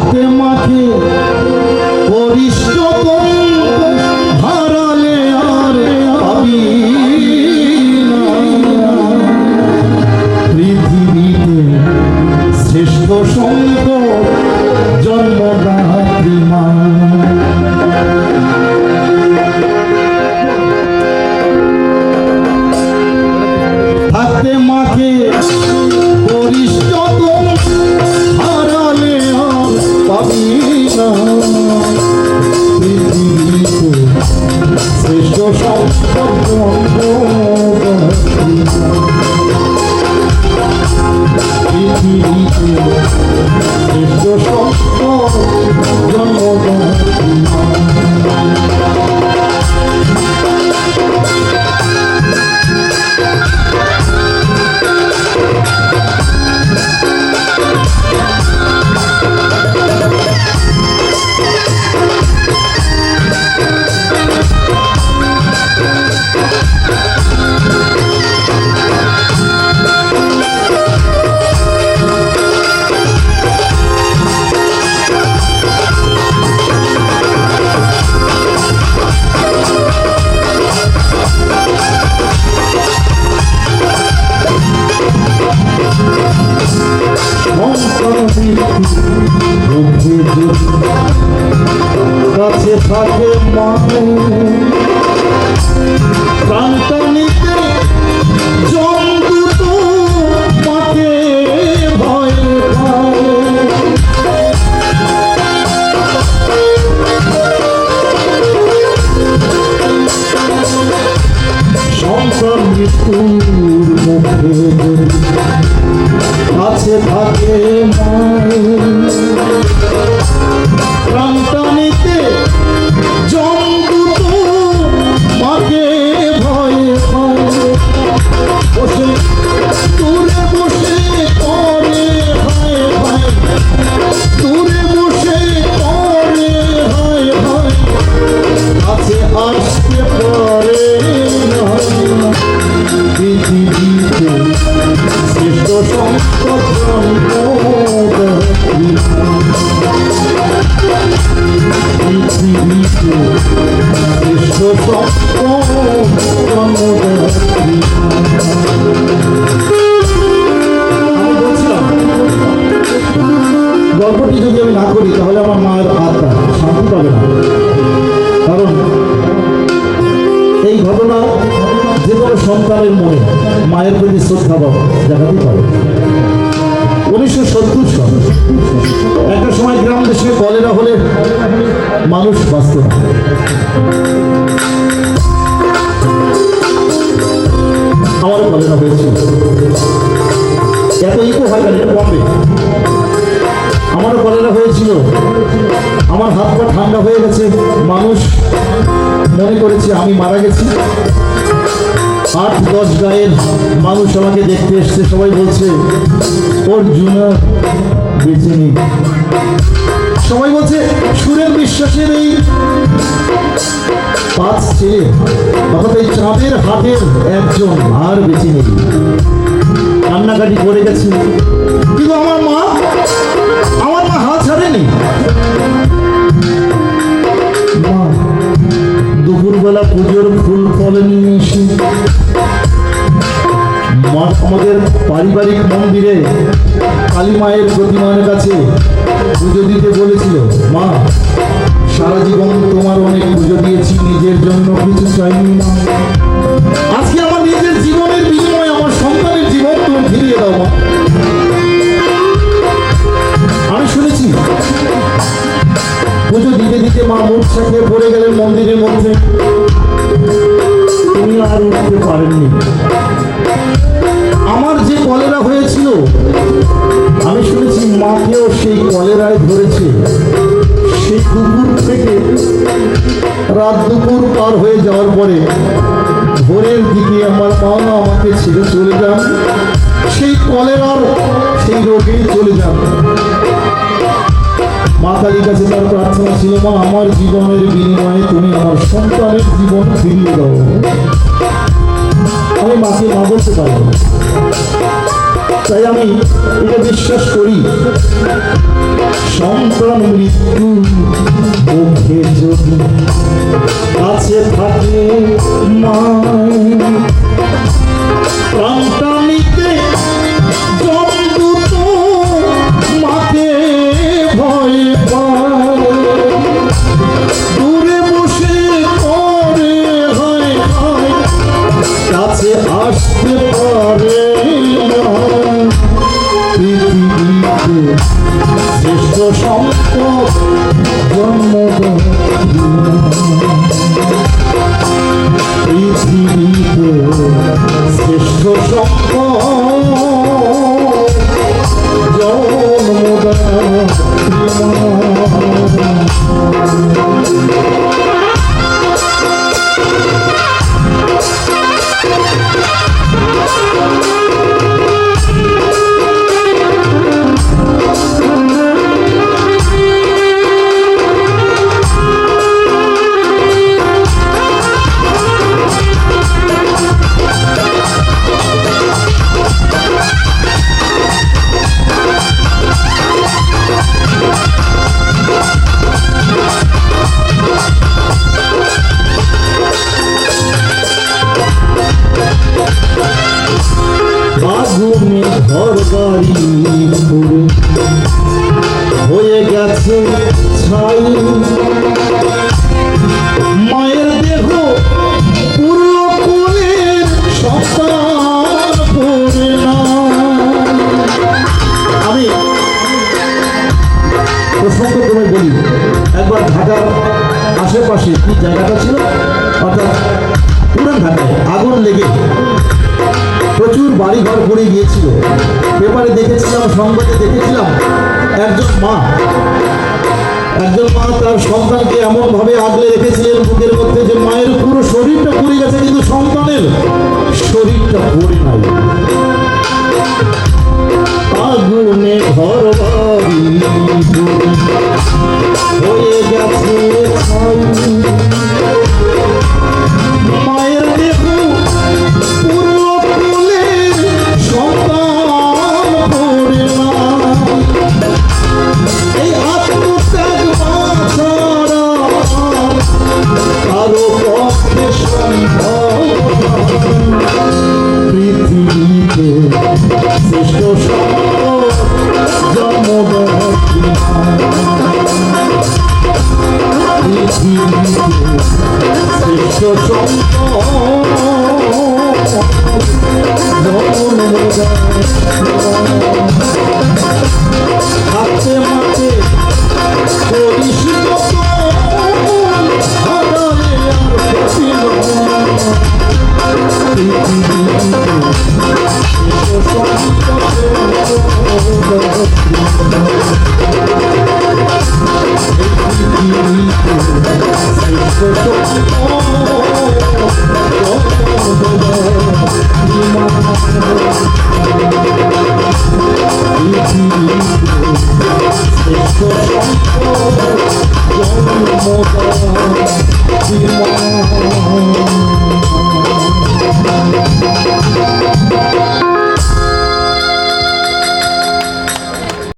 থাকতে মাকে পরিষ্ট হারালে আর পাবি না। পৃথিবীতে শ্রেষ্ঠ সম্পদ জন্মদাত্রী মা। থাকতে মাকে পরিষ্ট হারালে আর পাবি না। পৃথিবীতে শ্রেষ্ঠ সম্পদ জন্মদাত্রী মা। পৃথিবীতে শ্রেষ্ঠ সম্পদ জন্মদাত্রী মা। কাছে থাকে মানে প্রাণটানিতে জন্তু তো মাকে ভয় পায়। সন্তান মৃত্যুর মুখে কাছে থাকে প্রাণটানিতে জন্তু তো মাকে ভয় পায়। বসে দূরে বসে করে হায় হায়, দূরে বসে করে হায় হায়, কাছে আসতে পারে না। পৃথিবীতে শ্রেষ্ঠ সম্পদ জন্মদাত্রী মা। পৃথিবীতে শ্রেষ্ঠ সম্পদ জন্মদাত্রী মা। আমি বলছিলাম গল্পটি যদি আমি না করি তাহলে আমার মায়ের আত্মা শান্তি পাবে না। কারণ এই ঘটনা যে কোনো সন্তানের মনে মায়ের প্রতি শ্রদ্ধা ভাব দেখাতে পারে। 1970 সাল একটা সময় গ্রাম দেশে কলেরা হলে মানুষ বাঁচত না। আমারও কলেরা হয়েছিল। এত ইকো হয় না, এটা বম্বে। আমারও কলেরা হয়েছিল। আমার হাত পা ঠান্ডা হয়ে গেছে, মানুষ মনে করেছে আমি মারা গেছি। 8-10 গায়ের মানুষ আমাকে দেখতে এসছে। সবাই বলছে অর্জুনা বেঁচে নেই। সবাই বলছে সুরের বিশ্বাসের এই 5 ছেলে অর্থাৎ এই চাঁদের হাটের একজন আর বেঁচে নেই। কান্নাকাটি করে গেছে, কিন্তু আমার মা হাত ছাড়েনি। মা দুপুরবেলা পুজোর ফুল ফল নিয়ে এসে আমাদের পারিবারিক মন্দিরে কালী মায়ের প্রতিমার কাছে পুজো দিতে বলেছিল। মা, সারা জীবন তোমার অনেক পুজো দিয়েছি, নিজের জন্য কিছু চাইনি মা। আজকে আমার নিজের জীবনের বিনিময়ে আমার সন্তানের জীবন তুমি ফিরিয়ে দাও মা। আমি শুনেছি পুজো দিতে দিতে মা মূর্ছা খেয়ে পড়ে গেলেন মন্দিরের মধ্যে। তিনি আর উঠতে পারেননি। আমার যে কলেরা হয়েছিল আমি শুনেছি মাকেও সেই কলেরায় ধরেছে। সেই দুপুর থেকে রাত দুপুর পার হয়ে যাওয়ার পরে ভোরের দিকে আমার মা আমাকে ছেড়ে চলে যান। সেই কলেরার সেই রোগেই চলে যান। মা কালীর কাছে তার প্রার্থনা ছিল, মা আমার জীবনের বিনিময়ে তুমি আমার সন্তানের জীবন ফিরিয়ে দাও। আমি মাকে মা বলতে পারবো না। তাই আমি এটা বিশ্বাস করি, সন্তান মরণ মৃত্যু মুখে যদি কাছে থাকে মায় প্রাণটা নিতে জমদূত মাকে ভয় পায় দূরে বসে করে হয় হয় কাছে আসতে পারে না পৃথিবীতে শ্রেষ্ঠ সম্পদ পৃথিবীতে শ্রেষ্ঠ সম্পদ জন্মদান আগুনে ঘর বাড়ি পুরে হয়ে গেছে ছাই মায়ের দেহ পুরো কোলের সন্তান পড়ে না আমি প্রসঙ্গ করে বলি একবার ঢাকার আশেপাশে কি জায়গাটা ছিল অর্থাৎ পুরান ঢাকায় আগুন লেগে প্রচুর বাড়ি ঘর পড়ে গিয়েছিল পেপারে দেখেছিলাম সংবাদে দেখেছিলাম একজন মা তার সন্তানকে এমন ভাবে আগলে রেখেছিলেন বুকের মধ্যে যে মায়ের পুরো শরীরটা পুড়ে গেছে কিন্তু সন্তানের শরীরটা পড়ে নাই আগুনে ঘর বাড়ি হয়ে গেছে মায়ের দেহ পুরো সন্তান পড়ে না এই আত্মত্যাগ ছাড়া কারো পক্ষে সম্ভব পৃথিবীতে শ্রেষ্ঠ সম্পদ জন্মদান পৃথিবীতে শ্রেষ্ঠ সম্পদ হাতে মাতে করিস হারালে আর ছিল শ্রেষ্ঠ সম্পদ